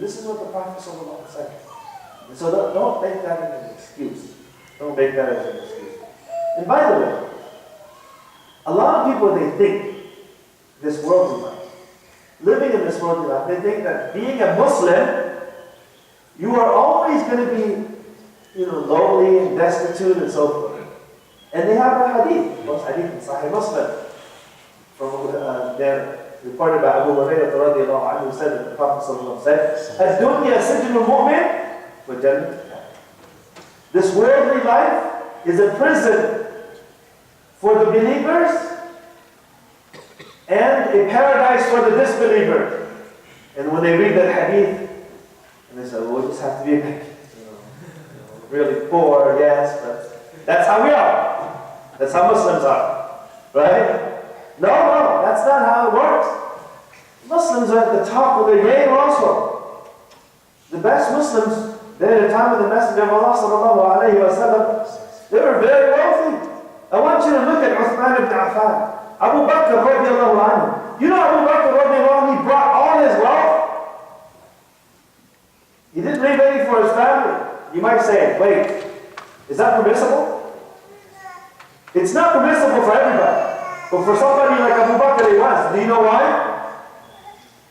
this is what the Prophet ﷺ said. And so don't make that as an excuse. Don't make that as an excuse. And by the way, a lot of people, they think this worldly life, living in this worldly life, they think that being a Muslim, you are always going to be, lowly and destitute and so forth. And they have a hadith, most hadith in Sahih Muslim, from there, reported by Abu Hurairah radiallahu anhu, who said that the Prophet said, "Ad-dunya sijnul mu'min wa jannat." This worldly life is a prison for the believers and a paradise for the disbelievers. And when they read that hadith, and they say, well, we just have to be really poor, yes, but that's how we are. That's how Muslims are. Right? No, that's not how it works. Muslims are at the top of their game also. The best Muslims, they at the time of the Messenger of Allah sallallahu alayhi wa sallam, they were very wealthy. I want you to look at Uthman ibn Affan. Abu Bakr radiallahu anhu. You know Abu Bakr radiallahu anhu, he brought all his wealth. He didn't leave any for his family. You might say, wait, is that permissible? It's not permissible for everybody. But for somebody like Abu Bakr, it was. Do you know why?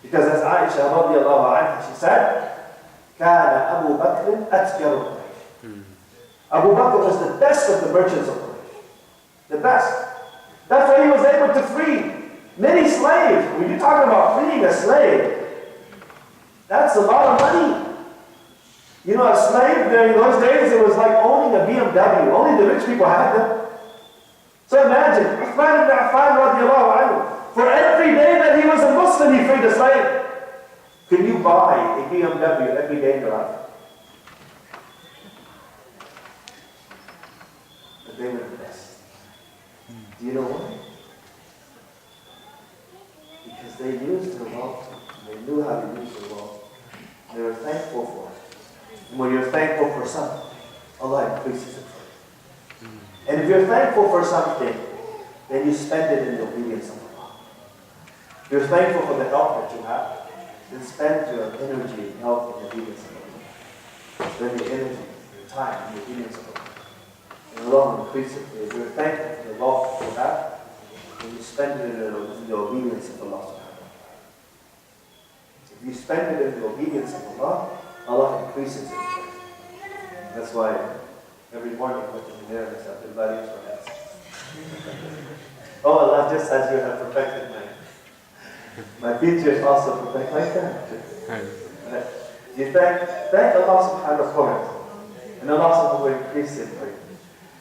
Because as Aisha radiallahu anha, she said, كان أبو بكر أتجر قريش. Abu Bakr was the best of the merchants of Quraysh. The best. That's why he was able to free many slaves. When you're talking about freeing a slave, that's a lot of money. You know, a slave during those days, it was like owning a BMW. Only the rich people had them. So imagine, Uthman ibn Affan radiallahu anhu, for every day that he was a Muslim, he freed a slave. Can you buy a BMW every day in your life? But they were the best. Do you know why? Because they used their wealth, they knew how to use their wealth. They were thankful for it. And when you're thankful for something, Allah increases it for you. And if you're thankful for something, then you spend it in the obedience of Allah. If you're thankful for the health that you have, then spend your energy and health in the obedience of Allah. Spend your energy, your time in the obedience of Allah. And Allah will increase it for you. If you're thankful for the wealth that you have, then you spend it in the obedience of Allah. If you spend it in the obedience of Allah, Allah increases it. That's why every morning when you're there, Shaykh AbdulBary Yahya. Oh, Allah, just as you have perfected my features, also perfect my character. Right? You thank Allah subhanahu wa ta'ala, and Allah subhanahu will increase it for you.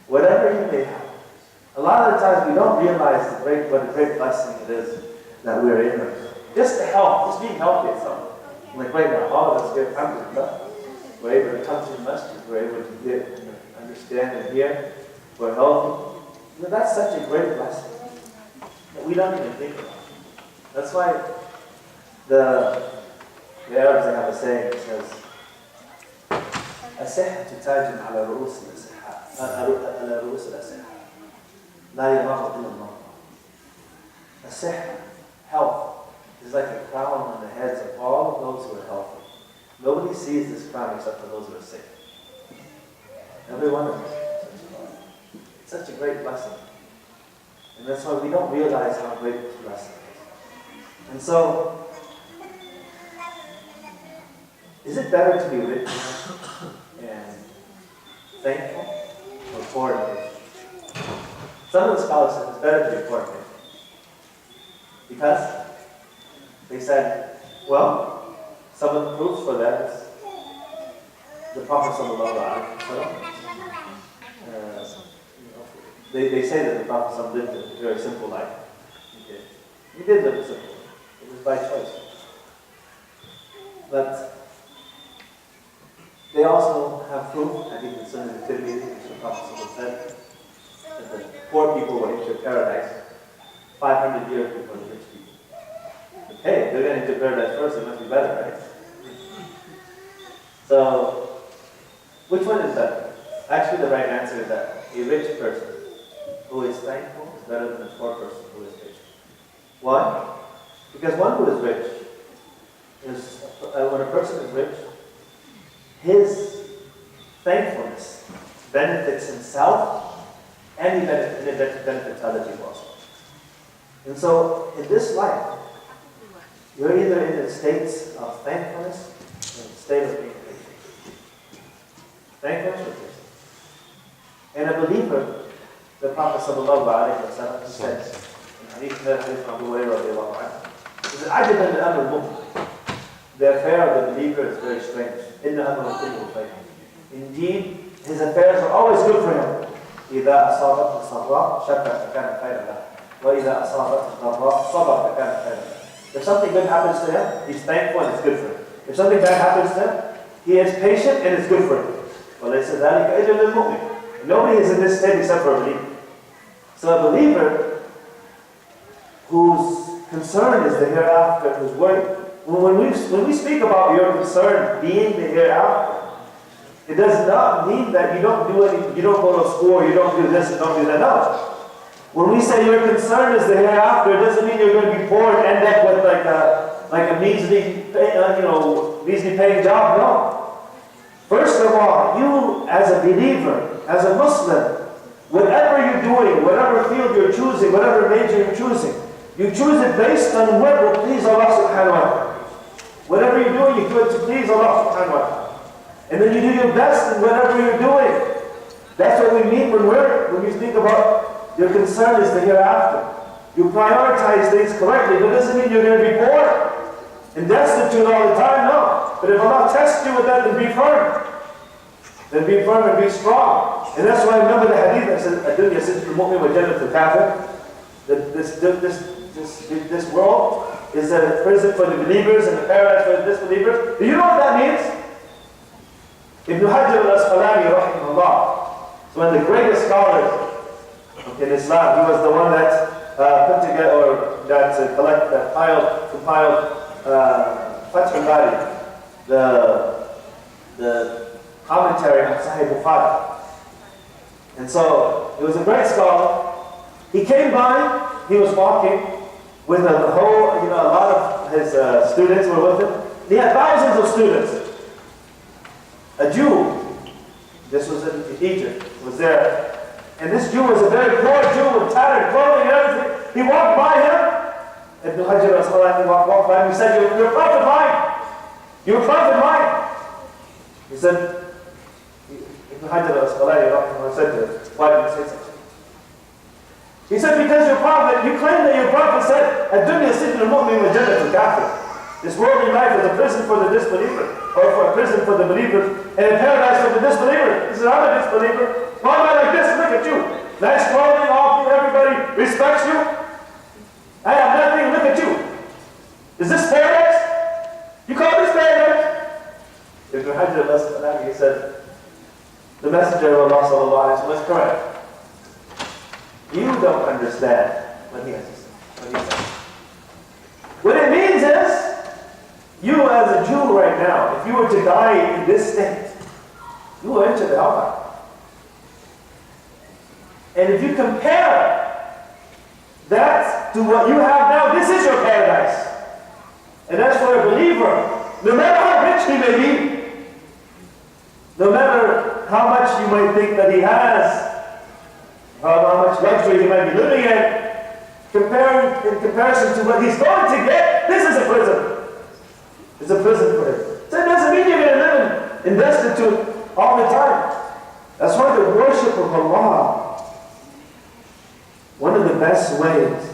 Whatever you may have. A lot of the times we don't realize what a great blessing it is that we're in. Just the health, just being healthy itself. Like right now, all of us get alhamdulillah. We're able to come to the masjid, we're able to get, understand and hear, we're healthy. That's such a great blessing that we don't even think about. That's why the Arabs, they have a saying that says, الصحة تاج على رؤوس الأصحاء على رؤوس الأصحاء لا يراه إلا الله. الصحة, health, is like a crown on the heads of all of those who are healthy. Nobody sees this crown except for those who are sick. Every one of us. It's such a great blessing. And that's why we don't realize how great this blessing is. And so, is it better to be rich and thankful or poor and rich? Some of the scholars said it's better to be poor and rich. Because they said, well, some of the proofs for that is the Prophet sallallahu alaihi wasallam. They say that the Prophet lived a very simple life. Okay. He did live a simple life. It was by choice. But they also have proof, I think it's in the Tirmidhi, which the Prophet said, that the poor people will enter paradise 500 years before the rich people. But hey, they're going to enter paradise first, it must be better, right? So, which one is better? Actually, the right answer is that a rich person who is thankful is better than a poor person who is rich. Why? Because one who is rich, is when a person is rich, his thankfulness benefits himself and he benefits other people also. And so, in this life, you're either in a state of thankfulness or a state of being patient. Thankfulness or patient. And a believer, the Prophet ﷺ said, in Hadith from Abu Hurairah, he said, "Ajaban al-amr al-mu'min." The affair of the believer is very strange. Inna amra kulluhu khayr. Indeed, his affairs are always good for him. إذا أصابته السراء شكر فكان خيرا له وإذا أصابته الضراء صبر فكان خيرا له. If something good happens to him, he's thankful and it's good for him. If something bad happens to him, he is patient and it's good for him. وَلَيْسَ ذَلِكَ أَجْرٌ لِلْمُؤْمِنِ. Nobody is in this state except for a believer. So a believer whose concern is the hereafter, whose worry. When we speak about your concern being the hereafter, it does not mean that you don't do anything, you don't go to school, you don't do this, and don't do that. No. When we say your concern is the hereafter, it doesn't mean you're going to be poor and end up with like a measly, measly paying job. No. First of all, you as a believer, as a Muslim, whatever you're doing, whatever field you're choosing, whatever major you're choosing, you choose it based on what will please Allah subhanahu wa ta'ala. Whatever you're doing, you do it to please Allah subhanahu wa ta'ala. And then you do your best in whatever you're doing. That's what we mean when you think about your concern is the hereafter. You prioritize things correctly, but it doesn't mean you're going to be poor and destitute all the time, no. But if Allah tests you with that, then be firm. Then be firm and be strong. And that's why I remember the hadith that says, "Ad-dunya sijnul mu'min wa jannatul kafir." This world is a prison for the believers and a paradise for the disbelievers. Do you know what that means? Ibn Hajar al-Asqalani, rahimahullah, is one of the greatest scholars in Islam. He was the one that put together, or that compiled Fath al-Bari, the commentary on Sahih Bukhari. And so, he was a great scholar. He came by, he was walking with a lot of his students were with him. He had thousands of students. A Jew, this was in Egypt, was there. And this Jew was a very poor Jew with tattered clothing and everything. He walked by him. Ibn Hajar al-Asqalani walked by him. He said, "You're a prophet mine. You're a prophet mine." He said, Ibn Hajar al-Asqalani said to him, "Why did you say something?" He said, "Because your prophet, you claim that your prophet said, Ad-dunya sijnul mu'min wa jannatul kafir. This worldly life is a prison for the disbeliever, or for a prison for the believer, and a paradise for the disbeliever." He said, "I'm a disbeliever. Why am I like this? Look at you. Nice clothing, everybody respects you. I have nothing, look at you. Is this paradise? You call this paradise?" Ibn Hajar al-Asqalani, he said, "The Messenger of Allah sallallahu alaihi wasallam was correct. You don't understand what he has to say. What it means is, you as a Jew right now, if you were to die in this state, you will enter the hellfire. And if you compare that to what you have now, this is your paradise. And as for a believer, no matter how rich he may be, no matter how much you might think that he has, how much luxury he might be living in, in comparison to what he's going to get, this is a prison. It's a prison for him. So it doesn't mean you're going to live in destitute all the time. That's why the worship of Allah, one of the best ways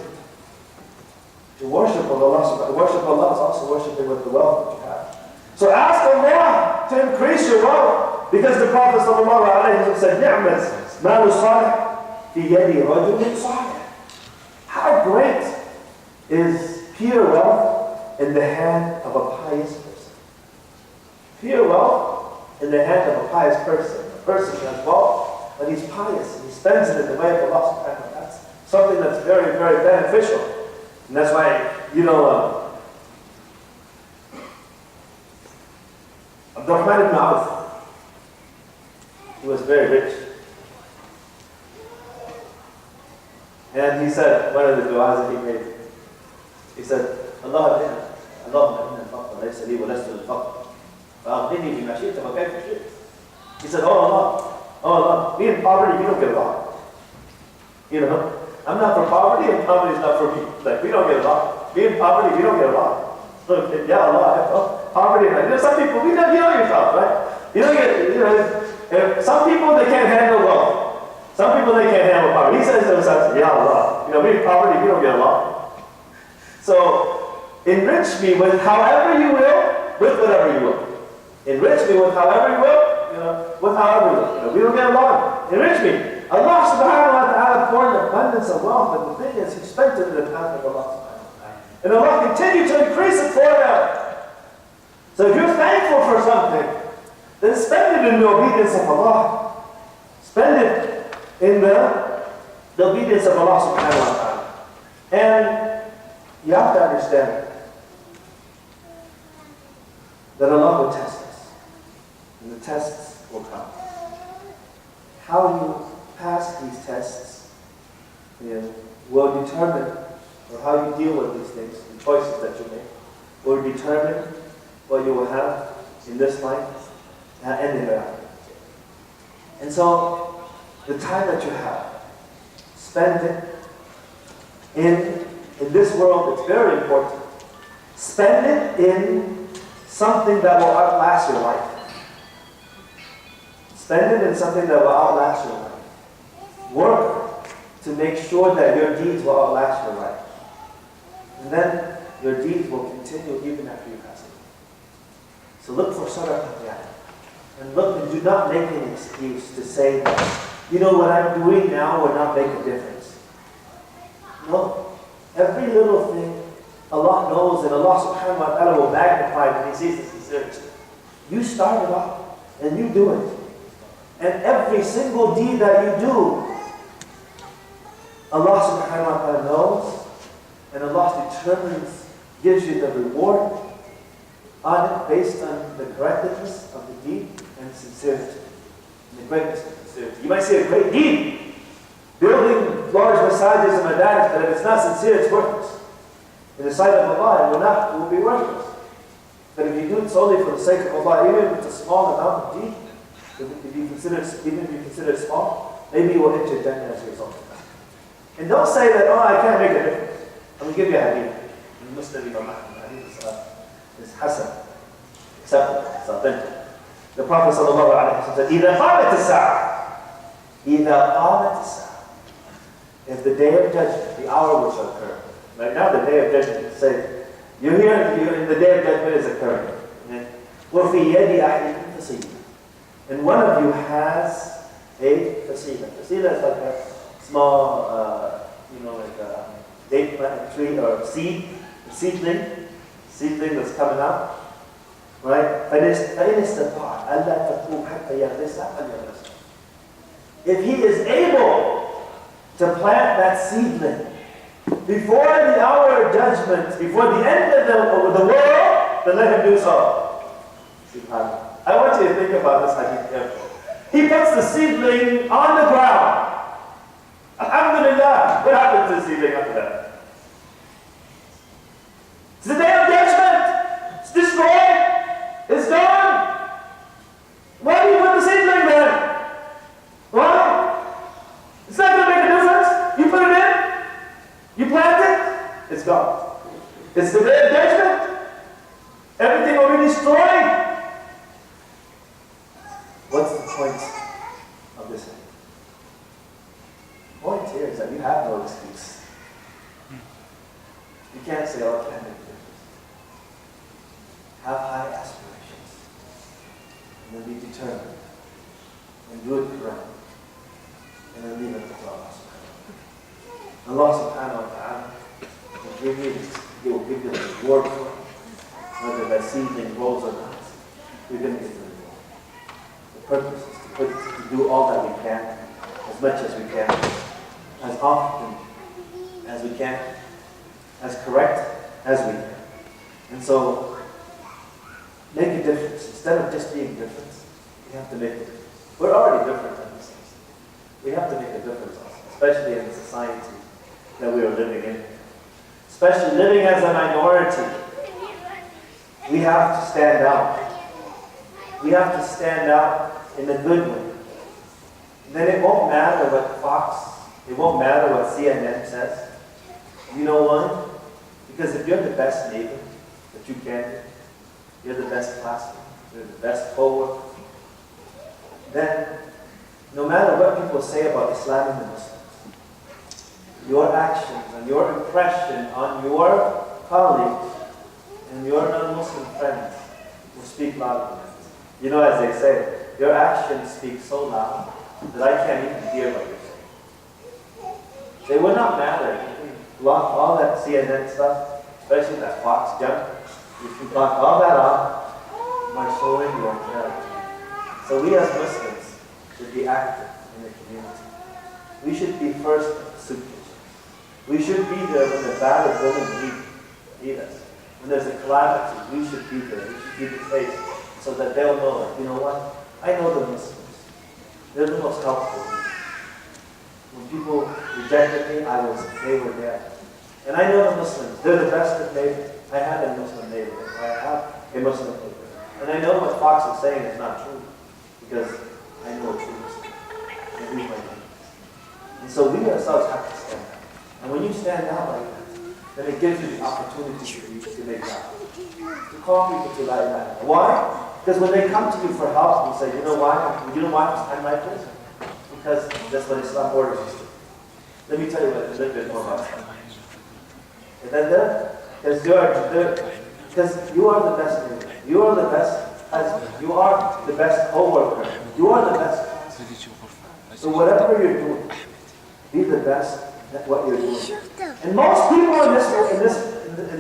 to worship Allah is also worshiping with the wealth that you have. So ask Allah to increase your wealth, because the Prophet ﷺ said, "Ni'mat malu salih fi yadi rajulin salih." How great is pure wealth in the hand of a pious person. Pure wealth in the hand of a pious person. A person who has wealth, but he's pious and he spends it in the way of Allah subhanahu wa ta'ala. That's something that's very, very beneficial. And that's why, Abdurrahman ibn Auf, he was very rich. And he said, one of the du'as that he made, he said, Allahumma inna al-faqr وليس لي ولست للفقر فأغنني بما شئت وكيف شئت. He said, oh Allah, me in poverty, we don't get along. You know, I'm not for poverty and poverty is not for me. Like, we don't get along. Me in poverty, we don't get along. Look, yeah, Allah, poverty, you know, some people, you know yourself, right? You don't get, you know, some people, they can't handle wealth. Some people, they can't handle poverty. He says to himself, yeah, Allah, you know, me in poverty, we don't get along. So, enrich me with however you will, with whatever you will. Enrich me with however you will, you know, with however you will. You know, we don't get along. Enrich me. Allah subhanahu wa ta'ala poured an abundance of wealth, but the thing is, He spent it in the path of Allah subhanahu wa ta'ala. And Allah continued to increase it for them. So if you're thankful for something, then spend it in the obedience of Allah. Spend it in the obedience of Allah subhanahu wa ta'ala. And you have to understand that Allah will test us. And the tests will come. How you pass these tests, you know, will determine, or how you deal with these things, the choices that you make, will determine what you will have in this life and in the hereafter. And so, the time that you have, spend it in this world. It's very important. Spend it in something that will outlast your life. Spend it in something that will outlast your life. Work to make sure that your deeds will outlast your life. And then your deeds will continue even after you pass away. So look for sadaqah. And look, and do not make an excuse to say that, you know, what I'm doing now will not make a difference. No. Every little thing Allah knows, and Allah subhanahu wa ta'ala will magnify when He sees the sincerity. You start it off and you do it. And every single deed that you do, Allah subhanahu wa ta'ala knows, and Allah determines, gives you the reward on it based on the correctness of the deed and sincerity. And the greatness of sincerity. You might see a great deed, building large masajids and madaris, but if it's not sincere, it's worthless. In the sight of Allah, it will be worthless. But if you do it solely for the sake of Allah, even if it's a small amount of deed, even if you consider it small, maybe you will enter Jannah as a result of that. And don't say that, oh, I can't make a difference. I'm going to give you a hadith. In Muslim, Imam Ahmad, hadith is Hasten. Acceptable. It's authentic. The Prophet sallallahu alayhi wa sallam said, إِذَا قَامَتِ السَّاعَةِ إِذَا قَامَتِ السَّاعَةِ If the day of judgment, the hour which shall occur. Right now, the day of judgment, say, you're here, and the day of judgment is occurring. وَفِي يَدِ أَحْدِكُمْ فَصِيلًا And one of you has a fasila. Fasila is like a small, like a date plant, tree or seedling that's coming out. Right? If he is able to plant that seedling before the hour of judgment, before the end of the world, then let him do so. Subhanallah. I want you to think about this hadith carefully. He puts the seedling on the ground. Alhamdulillah. What happens to the seedling after that? It's the day of judgment. It's destroyed. It's gone. Why do you put the seedling there? Why? It's not going to make a difference. You put it in. You plant it. It's gone. It's the day of judgment. Everything will be destroyed. What's the point of this? The point here is that you have no excuse. You can't say, oh, I can't make a difference. Have high aspirations. And then be determined. And do it correctly. And then leave it to Allah subhanahu wa ta'ala. Allah subhanahu wa ta'ala will give you this. He will give you the reward for it. Whether that seedling grows or not. You're going to get the reward. The purpose is to do all that we can, as much as we can, as often as we can, as correct as we can. And so, make a difference. Instead of just being different, we have to make a difference. We're already different in this sense. We have to make a difference also, especially in the society that we are living in. Especially living as a minority. we have to stand out. We have to stand out in a good way. Then it won't matter what Fox, it won't matter what CNN says. You know why? Because if you're the best neighbor that you can be, you're the best classmate, you're the best co-worker, then no matter what people say about Islam and the Muslims, your actions and your impression on your colleagues and your non-Muslim friends will speak louder. You know, as they say, your actions speak so loud that I can't even hear what you're saying. They would not matter. Block all that CNN stuff, especially that Fox junk. If you block all that off, by showing your character. So we as Muslims should be active in the community. We should be first suitors. We should be there when the battered women need us. When there's a calamity, we should be there. We should be the face so that they'll know, like, you know what? I know the Muslims. They're the most helpful. When people rejected me, they were there. And I know the Muslims. They're the best of neighbors. I had a Muslim neighbor. I have a Muslim neighbor. And I know what Fox is saying is not true. Because I know a true Muslim. And he's my neighbor. And so we ourselves have to stand out. And when you stand out like that, then it gives you the opportunity for you to make that. To call people to La ilaha illallah. Why? Because when they come to you for help, you say, you know why? You know why I'm like this? Because that's what Islam orders us to. Let me tell you a little bit more about Islam. And then because you are the best neighbor. You are the best husband. You are the best co-worker. You are the best. So whatever you're doing, be the best at what you're doing. And most people in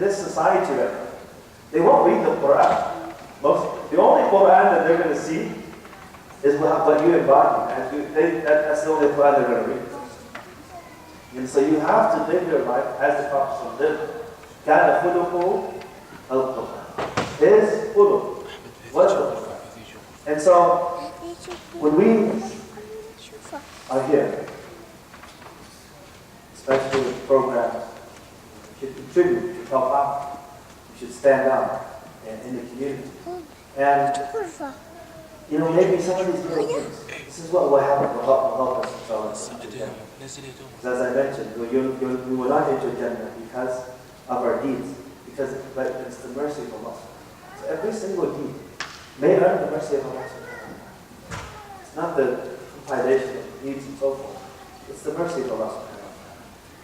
this society right now, they won't read the Quran. The only Quran that they're going to see is what you embody. That's the only Quran they're going to read. And so you have to live your life as the Prophet lived. كَانَ خُلُقُهُ الْقُرْآنِ. His khuluq was the Quran. And so when we are here, especially with programs, we should contribute, we should help out, we should stand out in the community. And, you know, maybe some of these little things, this is what will happen, will help us, inshallah. As I mentioned, we will not enter Jannah because of our deeds, but it's the mercy of Allah. So every single deed may earn the mercy of Allah. It's not the compilation of deeds and so forth. It's the mercy of Allah.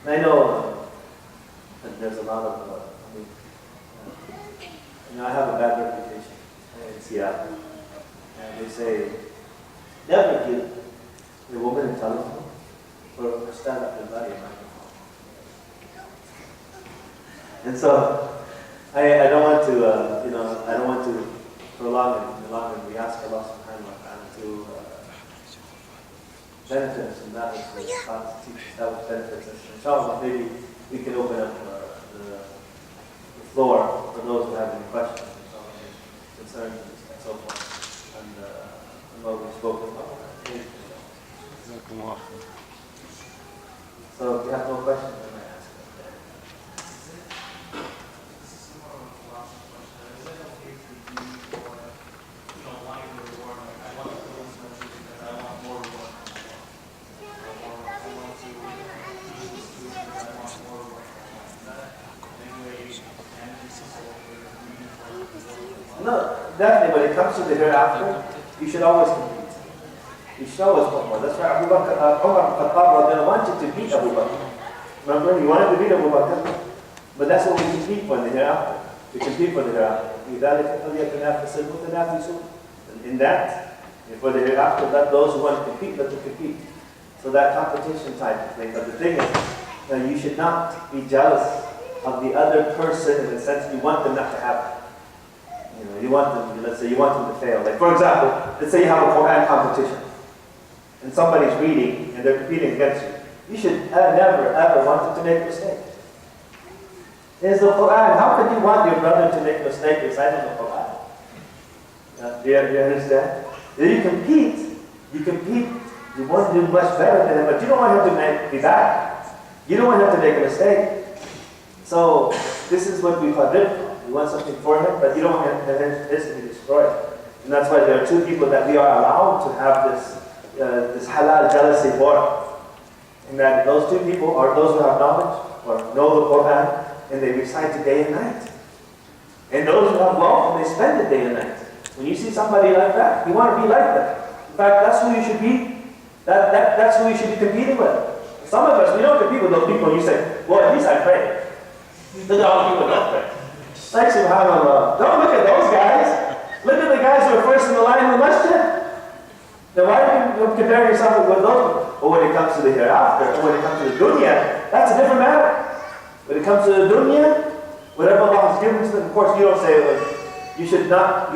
And I know that there's a lot of, I have a bad reputation in Seattle. And they say, never give a woman a telephone or stand up and buy a microphone. And so, I don't want to, I don't want to prolong it any longer. We ask Allah subhanahu wa ta'ala to benefit us from that which was taught to teach us, that which benefits us. Inshallah, maybe we can open up the floor for those who have any questions, concerns, and so forth, and what we've spoken about. So if you have no questions, I might ask. No, definitely when it comes to the hereafter, you should always compete. You should always want more. That's why Umar Khattab wanted to beat Abu Bakr. Remember, he wanted to beat Abu Bakr. But that's what we compete for in the hereafter. We compete for the hereafter. In that, for the hereafter, let those who want to compete, let them compete. So that competition type of thing. But the thing is, you should not be jealous of the other person in the sense you want them not to have it. You want them, let's say you want them to fail. Like for example, let's say you have a Quran competition and somebody's reading and they're competing against you. You should never ever want them to make a mistake. It's the Quran. How could you want your brother to make a mistake reciting the Quran? Do you understand? You compete, you want to do much better than him, but you don't want him to be bad. You don't want him to make a mistake. So this is what we call it. We You want something for him, but you don't want his to be destroyed. And that's why there are two people that we are allowed to have this halal jealousy for. And that those two people are those who have knowledge or know the Quran and they recite it day and night. And those who have wealth and they spend it day and night. When you see somebody like that, you want to be like that. In fact, that's who you should be. That's who you should be competing with. Some of us, we don't compete with those people. You say, well, at least I pray. Look at all the people who don't pray. Like subhanAllah. Don't look at those guys. Look at the guys who are first in the line in the masjid. Then why do you compare yourself with those people? But when it comes to the hereafter, or when it comes to the dunya, that's a different matter. When it comes to the dunya, whatever Allah has given to them, of course you don't say, you should never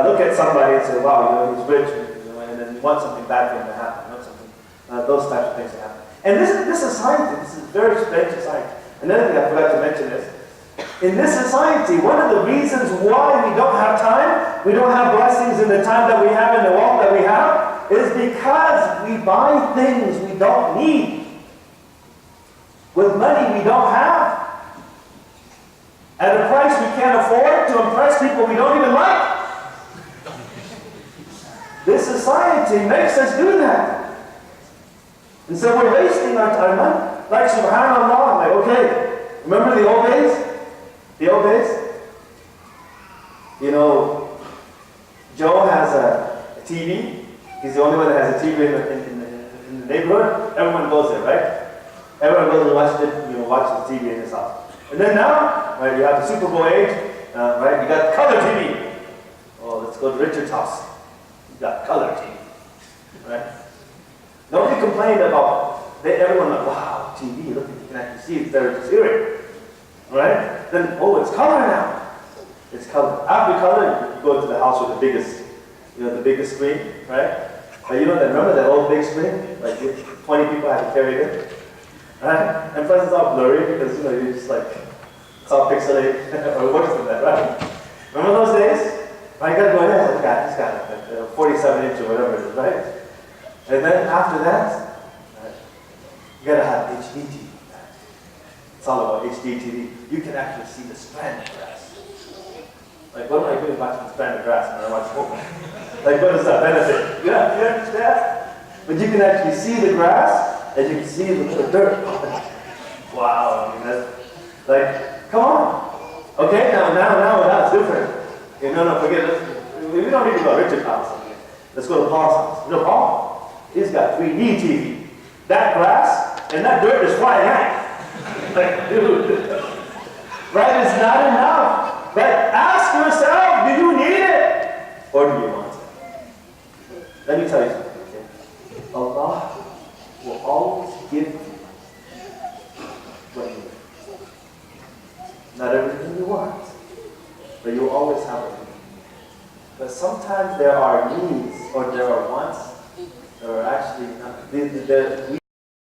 look at somebody and say, wow, he's rich, and then you want something bad for him to happen. You want something, those types of things to happen. And this society, this is a very strange society. Another thing I forgot to mention is, in this society, one of the reasons why we don't have time, we don't have blessings in the time that we have and the wealth that we have, is because we buy things we don't need with money we don't have at a price we can't afford to impress people we don't even like. This society makes us do that. And so we're wasting our money. Like subhanAllah, like okay, remember the old days? The old days? You know, Joe has a TV. He's the only one that has a TV in the neighborhood. Everyone goes there, right? Everyone goes and watches TV in his house. And then now, right, you have the Super Bowl age, right? You got color TV. Oh, let's go to Richard's house. You got color TV, right? Nobody complained about. Everyone like, wow, TV. Look, you can actually see it better than hearing, right? Then, oh, it's color now. It's color. After color, you go to the house with the biggest screen, right? But remember that old big screen? Like 20 people had to carry it, right? And plus it's all blurry because you're just like, it's all pixelated or worse than that, right? Remember those days? Right, you gotta go ahead. He's got it, 47 inch or whatever it is, right? And then after that, you gotta have HD TV. It's all about HD TV. You can actually see the strand of grass. Like, what am I doing watching the strand of grass when I watch football? Like, what does that benefit? Yeah, you understand? But you can actually see the grass, and you can see the dirt. Wow, I mean, that's, like, come on. Okay, now that's different. Okay, no, forget it. We don't need to go to Richard's house. Let's go to Paul's house. Paul, he's got 3D TV. That grass and that dirt is flying out. Like, dude, right? It's not enough. But ask yourself, do you need it? Or do you want it? Let me tell you something, okay? Allah will always give you what you need. Not everything you want, but you'll always have what you need. But sometimes there are needs or there are wants that are actually not.